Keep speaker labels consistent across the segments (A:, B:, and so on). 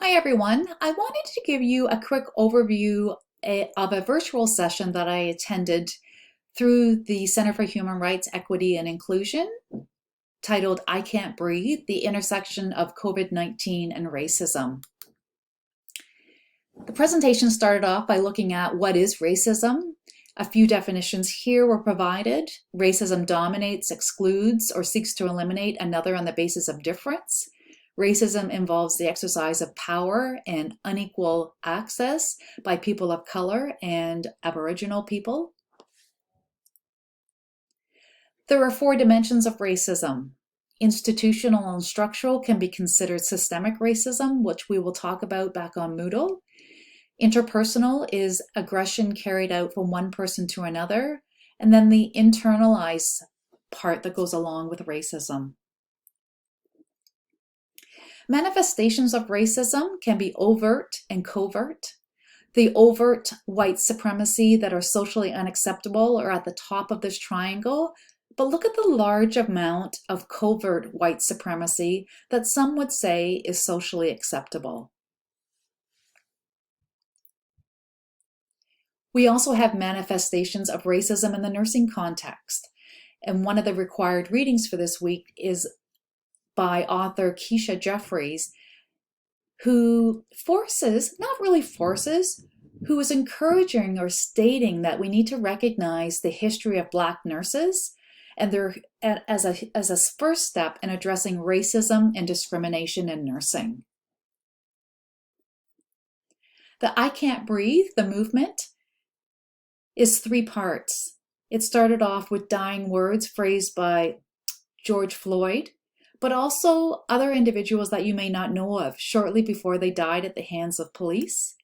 A: Hi everyone. I wanted to give you a quick overview of a virtual session that I attended through the Center for Human Rights, Equity and Inclusion titled I Can't Breathe, the Intersection of COVID-19 and Racism. The presentation started off by looking at what is racism. A few definitions here were provided. Racism dominates, excludes, or seeks to eliminate another on the basis of difference. Racism involves the exercise of power and unequal access by people of color and Aboriginal people. There are 4 dimensions of racism. Institutional and structural can be considered systemic racism, which we will talk about back on Moodle. Interpersonal is aggression carried out from one person to another, and then the internalized part that goes along with racism. Manifestations of racism can be overt and covert. The overt white supremacy that are socially unacceptable are at the top of this triangle, but look at the large amount of covert white supremacy that some would say is socially acceptable. We also have manifestations of racism in the nursing context, and one of the required readings for this week is by author Keisha Jeffries, who who is encouraging or stating that we need to recognize the history of Black nurses and as a first step in addressing racism and discrimination in nursing. The I Can't Breathe, the movement, is 3 parts. It started off with dying words phrased by George Floyd, but also other individuals that you may not know of shortly before they died at the hands of police.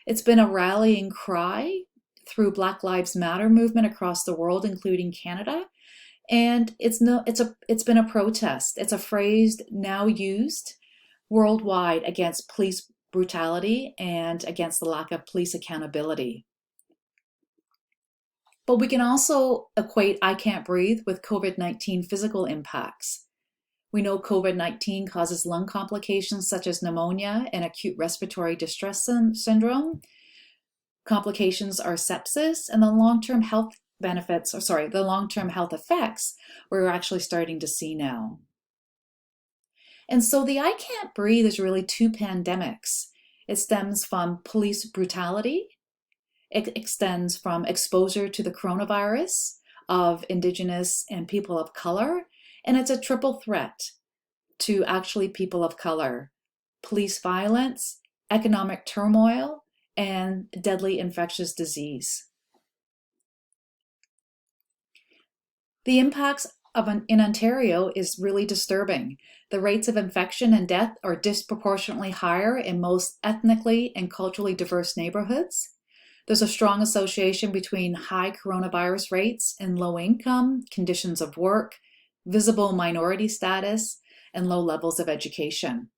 A: It's been a rallying cry through Black Lives Matter movement across the world, including Canada. And it's been a protest. It's a phrase now used worldwide against police brutality and against the lack of police accountability. But we can also equate I Can't Breathe with COVID-19 physical impacts. We know COVID-19 causes lung complications such as pneumonia and acute respiratory distress syndrome. Complications are sepsis, and the long-term health effects we're actually starting to see now. And so the I Can't Breathe is really 2 pandemics. It stems from police brutality. It extends from exposure to the coronavirus of Indigenous and people of color. And it's a triple threat to actually people of color: police violence, economic turmoil, and deadly infectious disease. The impacts in Ontario is really disturbing. The rates of infection and death are disproportionately higher in most ethnically and culturally diverse neighborhoods. There's a strong association between high coronavirus rates and low income, conditions of work, visible minority status, and low levels of education.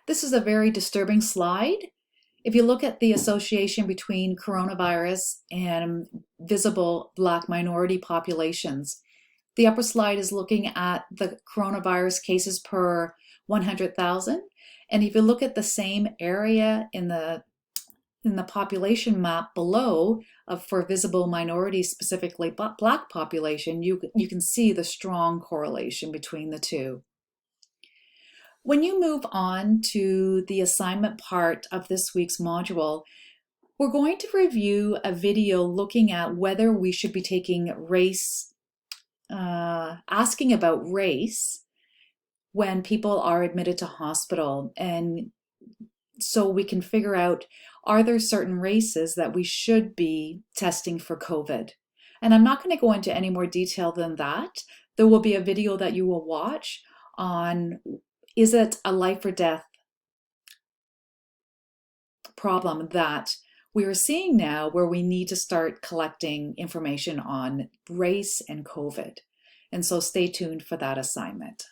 A: This is a very disturbing slide. If you look at the association between coronavirus and visible Black minority populations, the upper slide is looking at the coronavirus cases per 100,000. And if you look at the same area in the population map below for visible minorities, specifically Black population, you can see the strong correlation between the two. When you move on to the assignment part of this week's module, we're going to review a video looking at whether we should be taking asking about race when people are admitted to hospital. And so we can figure out, are there certain races that we should be testing for COVID? And I'm not going to go into any more detail than that. There will be a video that you will watch on, is it a life or death problem that we are seeing now, where we need to start collecting information on race and COVID. And so stay tuned for that assignment.